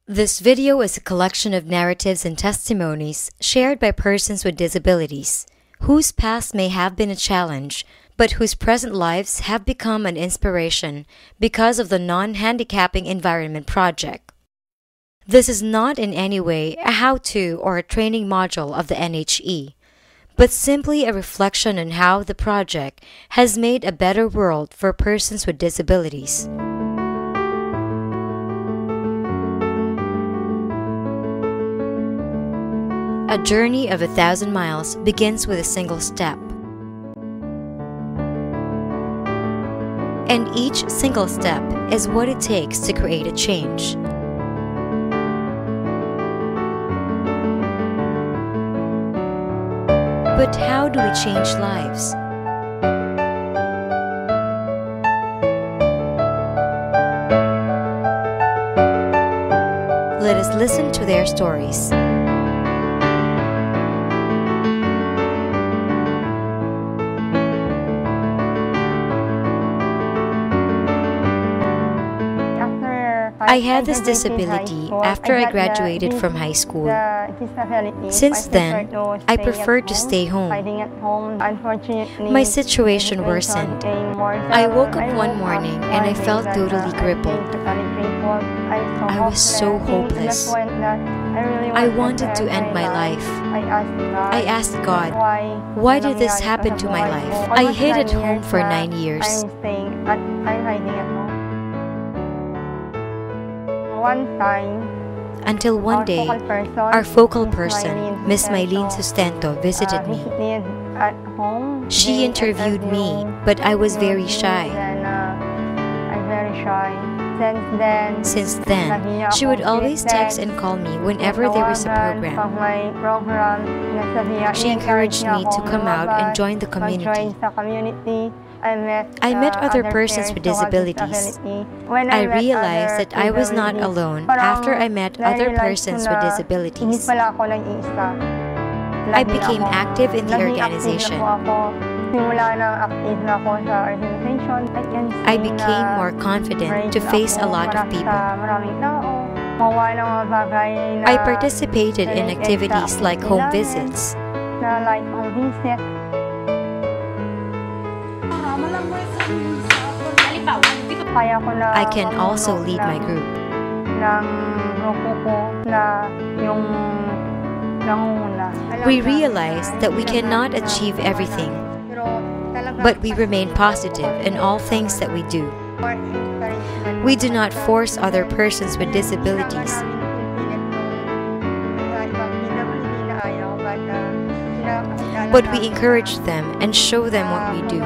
This video is a collection of narratives and testimonies shared by persons with disabilities, whose past may have been a challenge, but whose present lives have become an inspiration because of the Non-Handicapping Environment project. This is not in any way a how-to or a training module of the NHE, but simply a reflection on how the project has made a better world for persons with disabilities. A journey of 1,000 miles begins with a single step. And each single step is what it takes to create a change. But how do we change lives? Let us listen to their stories. I had this disability after I graduated from high school. Since then, I preferred to stay home. My situation worsened. I woke up one morning and I felt totally crippled. I was so hopeless. I wanted to end my life. I asked God, why did this happen to my life? I hid at home for 9 years. Until one day, our focal person, Miss Maylene Sustento, visited me. She interviewed me, but I was very shy. Since then, she would always text and call me whenever there was a program. She encouraged me to come out and join the community. I met other persons with disabilities. I realized that I was not alone after I met other persons with disabilities. I became active in the organization. I became more confident to face a lot of people. I participated in activities like home visits. I can also lead my group. We realize that we cannot achieve everything, but we remain positive in all things that we do. We do not force other persons with disabilities, but we encourage them and show them what we do.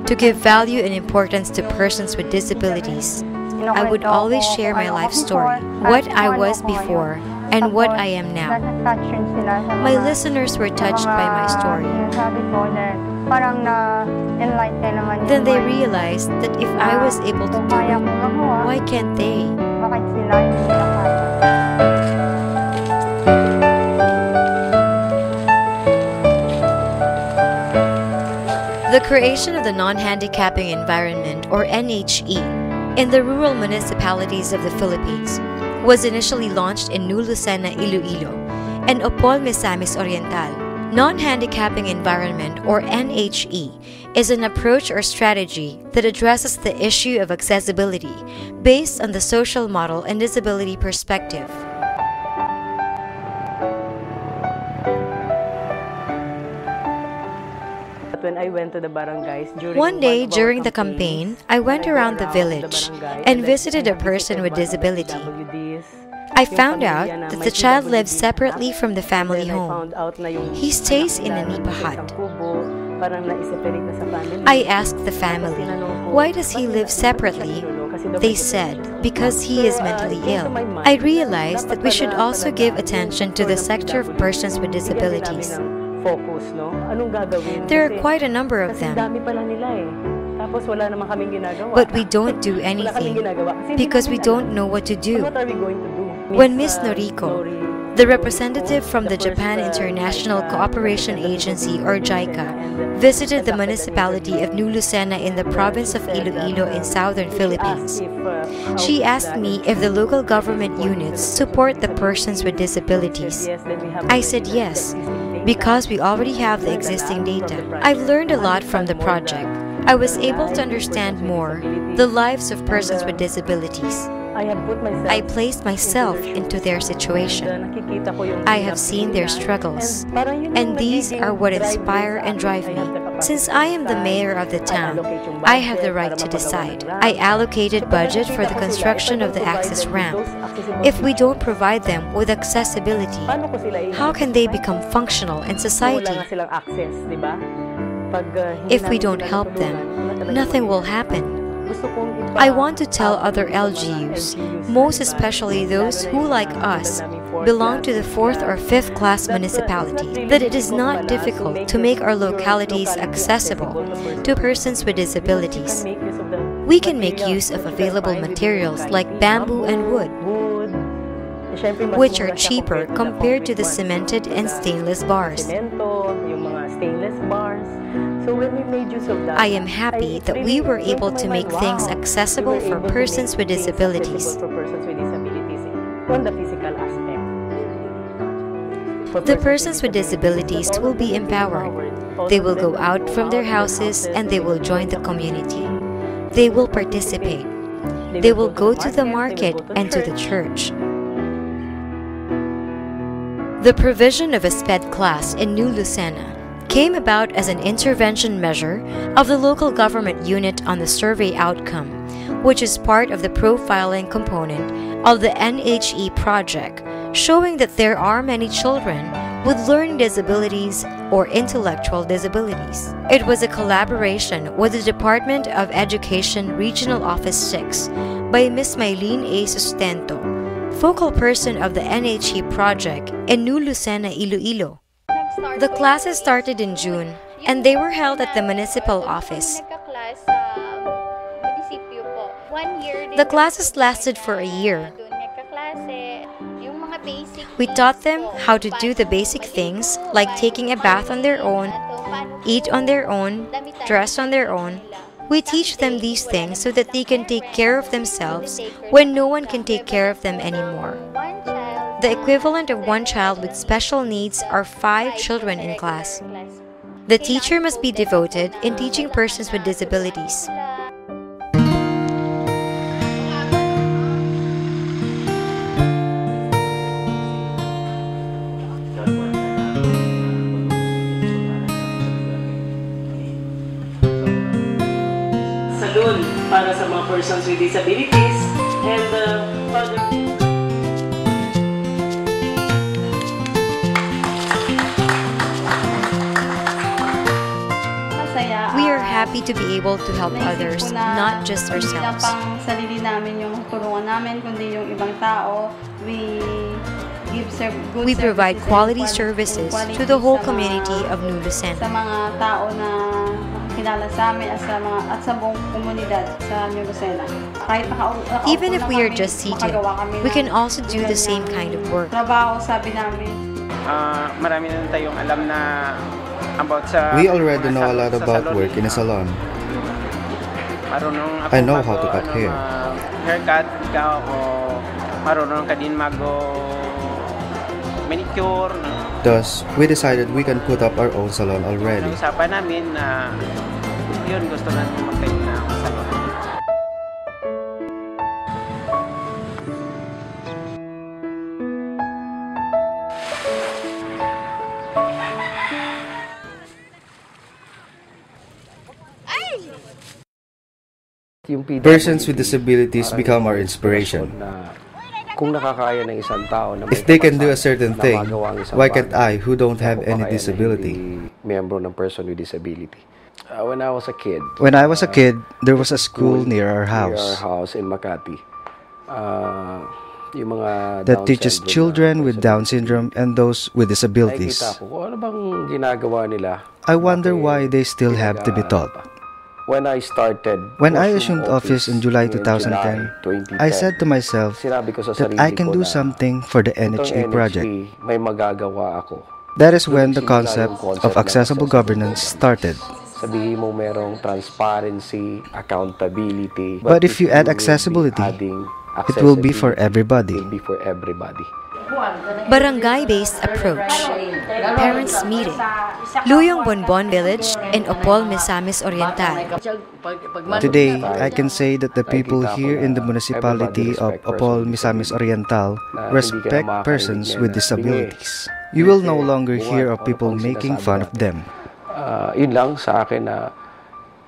To give value and importance to persons with disabilities, I would always share my life story, what I was before, and what I am now. My listeners were touched by my story. Then they realized that if I was able to do it, why can't they? The creation of the Non-Handicapping Environment, or NHE, in the rural municipalities of the Philippines was initially launched in New Lucena, Iloilo, and Opol, Misamis Oriental. Non-Handicapping Environment, or NHE, is an approach or strategy that addresses the issue of accessibility based on the social model and disability perspective. When I went to the barangays, one day during the campaign, I went around the village and visited a person with disability. I found out that the child lives separately from the family home. He stays in a nipa hut. I asked the family, why does he live separately? They said, because he is mentally ill. I realized that we should also give attention to the sector of persons with disabilities. There are quite a number of them, but we don't do anything because we don't know what to do. When Miss Noriko, The representative from the Japan International Cooperation Agency, or JICA, visited the municipality of New Lucena in the province of Iloilo in southern Philippines. She asked me if the local government units support the persons with disabilities. I said yes, because we already have the existing data. I've learned a lot from the project. I was able to understand more the lives of persons with disabilities. I placed myself into their situation. I have seen their struggles, and these are what inspire and drive me. Since I am the mayor of the town, I have the right to decide. I allocated budget for the construction of the access ramp. If we don't provide them with accessibility, how can they become functional in society? If we don't help them, nothing will happen. I want to tell other LGUs, most especially those who, like us, belong to the 4th or 5th class municipality, that it is not difficult to make our localities accessible to persons with disabilities. We can make use of available materials like bamboo and wood, which are cheaper compared to the cemented and stainless bars. I am happy that we were able to make things accessible for persons with disabilities. The persons with disabilities will be empowered. They will go out from their houses and they will join the community. They will participate. They will go to the market and to the church. The provision of a SPED class in New Lucena came about as an intervention measure of the local government unit on the survey outcome, which is part of the profiling component of the NHE project, showing that there are many children with learning disabilities or intellectual disabilities. It was a collaboration with the Department of Education Regional Office 6 by Ms. Maylene A. Sustento, focal person of the NHE project in New Lucena, Iloilo. The classes started in June, and they were held at the municipal office. The classes lasted for a year. We taught them how to do the basic things like taking a bath on their own, eat on their own, dress on their own. We teach them these things so that they can take care of themselves when no one can take care of them anymore. The equivalent of one child with special needs are 5 children in class. The teacher must be devoted in teaching persons with disabilities. Salon para sa mga persons with disabilities and other. We are happy to be able to help others, not just ourselves. Sarili namin yung tulungan namin, kundi yung ibang tao. We provide quality services to the whole community of New Lucena. Sa mga tao na kilala sa amin at sa buong komunidad sa New Lucena. Even if we are just seated, we can also do the same kind of work. Trabaho, sabi namin. Marami na tayong alam na about sa. We already know a lot about work in a salon. I know how to cut hair. Haircut ka o marunong ka din manicure. Thus, we decided we can put up our own salon already. Usapan namin na yun, gusto namin magtayo ng salon. Persons with disabilities become our inspiration. Kung nakakaya ng isang tao na if they can do a certain thing, why can't I, who don't have any disability? Miyembro ng person with disability. When I was a kid, there was a school near our house in Makati. That teaches children with Down syndrome and those with disabilities. I wonder why they still have to be taught. When I assumed office in July 2010, I said to myself that I can do something for the NHA project. That is when the concept of accessible governance started. Sabihin mo merong transparency, accountability. But if you add accessibility, it will be for everybody. Barangay-based approach. Parents meeting. Luyong Bonbon Village in Opol, Misamis Oriental. Today, I can say that the people here in the municipality of Opol, Misamis Oriental respect persons with disabilities. You will no longer hear of people making fun of them. Yun lang sa akin na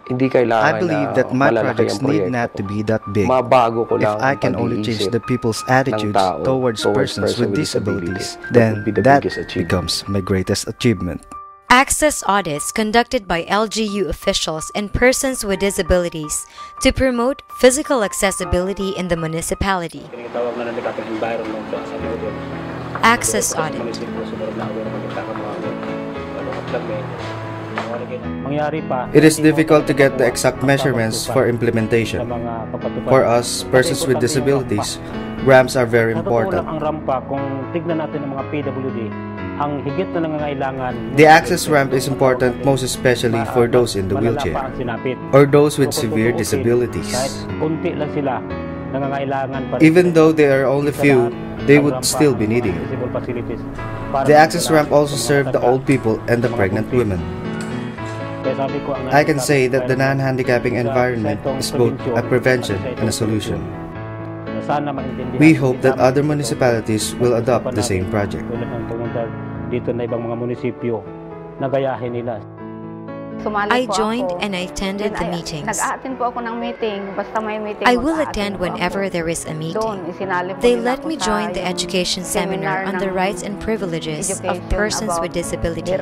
hindi kailangan. I believe that my projects need not to be that big. If I can only change the people's attitudes towards persons with disabilities, then that becomes my greatest achievement. Access audits conducted by LGU officials and persons with disabilities to promote physical accessibility in the municipality. Access audit. It is difficult to get the exact measurements for implementation. For us, persons with disabilities, ramps are very important. The access ramp is important most especially for those in the wheelchair or those with severe disabilities. Even though there are only few, they would still be needing it. The access ramp also serves the old people and the pregnant women. I can say that the non-handicapping environment is both a prevention and a solution. We hope that other municipalities will adopt the same project. I joined and I attended the meetings. I will attend whenever there is a meeting. They let me join the education seminar on the rights and privileges of persons with disabilities.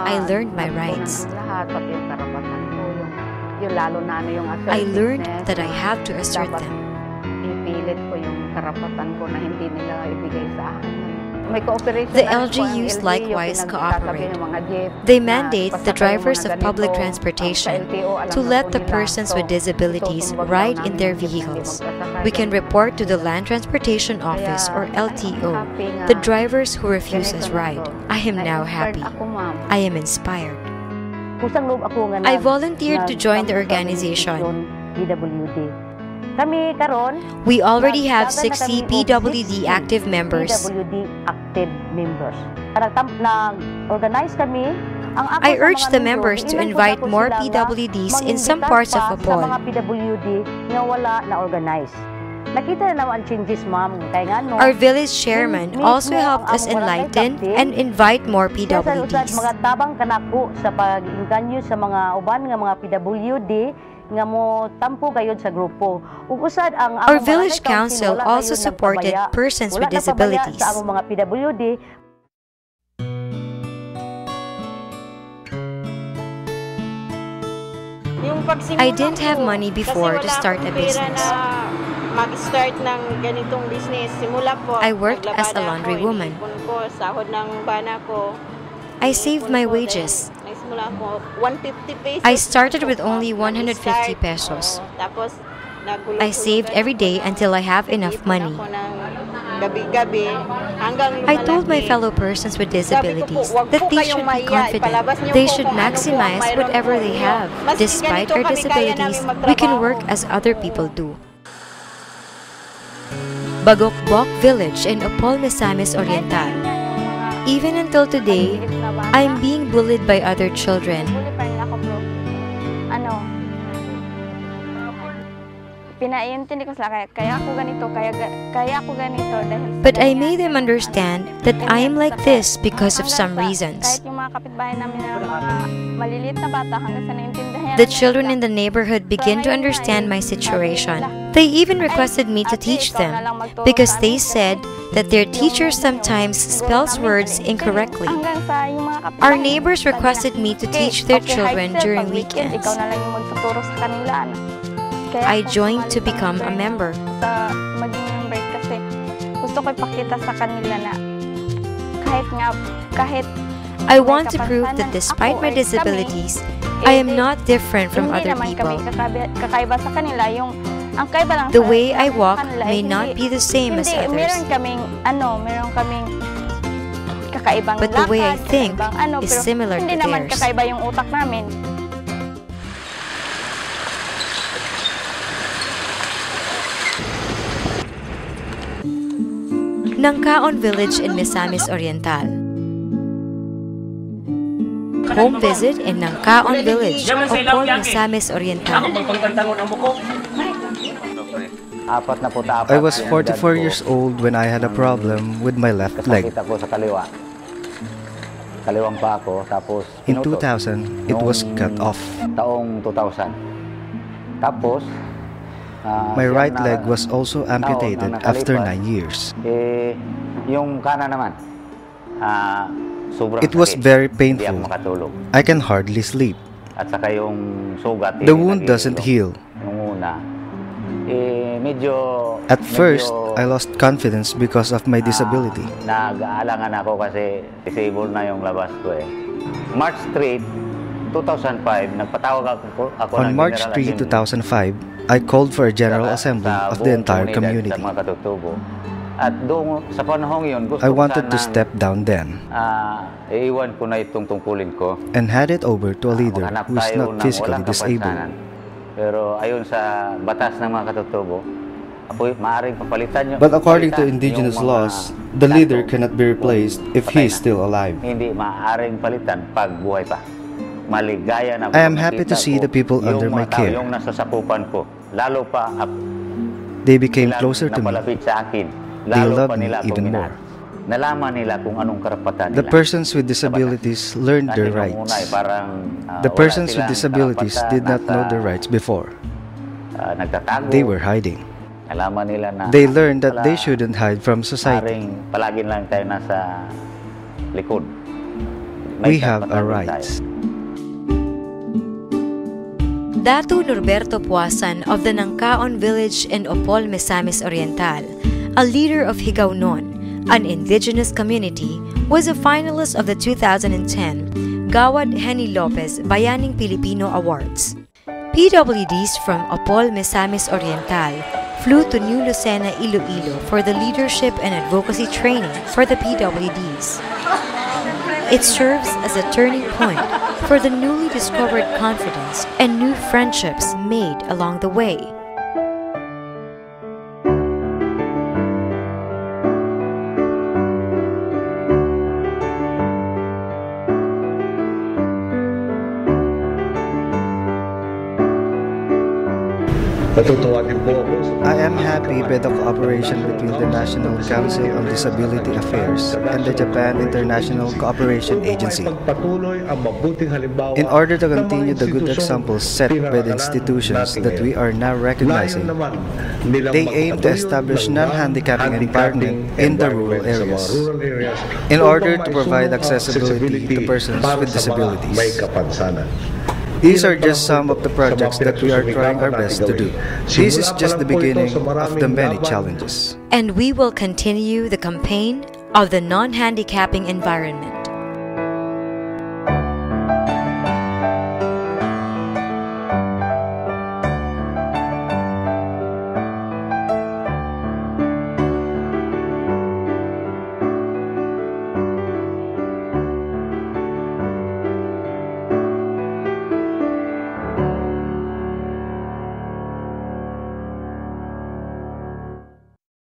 I learned my rights. I learned that I have to assert them. The LGUs likewise cooperate. They mandate the drivers of public transportation to let the persons with disabilities ride in their vehicles. We can report to the Land Transportation Office or LTO the drivers who refuses ride. I am now happy. I am inspired. I volunteered to join the organization. We already have 60 PWD active members. I urge the members to invite more PWDs in some parts of Opol. Our village chairman also helped us enlighten and invite more PWDs. Our village council also supported persons with disabilities. I didn't have money before to start a business. I worked as a laundry woman. I saved my wages. I started with only 150 pesos. I saved every day until I have enough money. I told my fellow persons with disabilities that they should be confident. They should maximize whatever they have. Despite our disabilities, we can work as other people do. Bagokbok Village in Opol, Misamis Oriental. Even until today, I am being bullied by other children. But I made them understand that I am like this because of some reasons. The children in the neighborhood begin to understand my situation. They even requested me to teach them because they said that their teacher sometimes spells words incorrectly. Our neighbors requested me to teach their children during weekends. I joined to become a member. I want to prove that despite my disabilities, I am not different from other people. The way I walk may not be the same as others, but the way I think is similar to theirs. Nangkaon Village in Misamis Oriental. Home visit in Nangkaon Village, Opol, Misamis Oriental. I was 44 years old when I had a problem with my left leg. In 2000, it was cut off. My right leg was also amputated after 9 years. It was very painful. I can hardly sleep. The wound doesn't heal. At first, I lost confidence because of my disability. March 3, 2005, On March 3, 2005, I called for a general assembly of the entire community. I wanted to step down then and hand it over to a leader who is not physically disabled. But according to indigenous laws, the leader cannot be replaced if he is still alive. I am happy to see the people under my care. They became closer to me. They love me even more. The persons with disabilities learned their rights. The persons with disabilities did not know their rights before. They were hiding. They learned that they shouldn't hide from society. We have our rights. Datu Norberto Puasan of the Nangkaon Village in Opol, Misamis Oriental, a leader of Higaonon, an indigenous community, was a finalist of the 2010 Gawad Henny Lopez Bayaning Pilipino Awards. PWDs from Opol, Misamis Oriental flew to New Lucena, Iloilo for the leadership and advocacy training for the PWDs. It serves as a turning point for the newly discovered confidence and new friendships made along the way. I am happy by the cooperation between the National Council on Disability Affairs and the Japan International Cooperation Agency. In order to continue the good examples set by the institutions that we are now recognizing, they aim to establish non-handicapping environment in the rural areas in order to provide accessibility to persons with disabilities. These are just some of the projects that we are trying our best to do. This is just the beginning of the many challenges. And we will continue the campaign of the non-handicapping environment.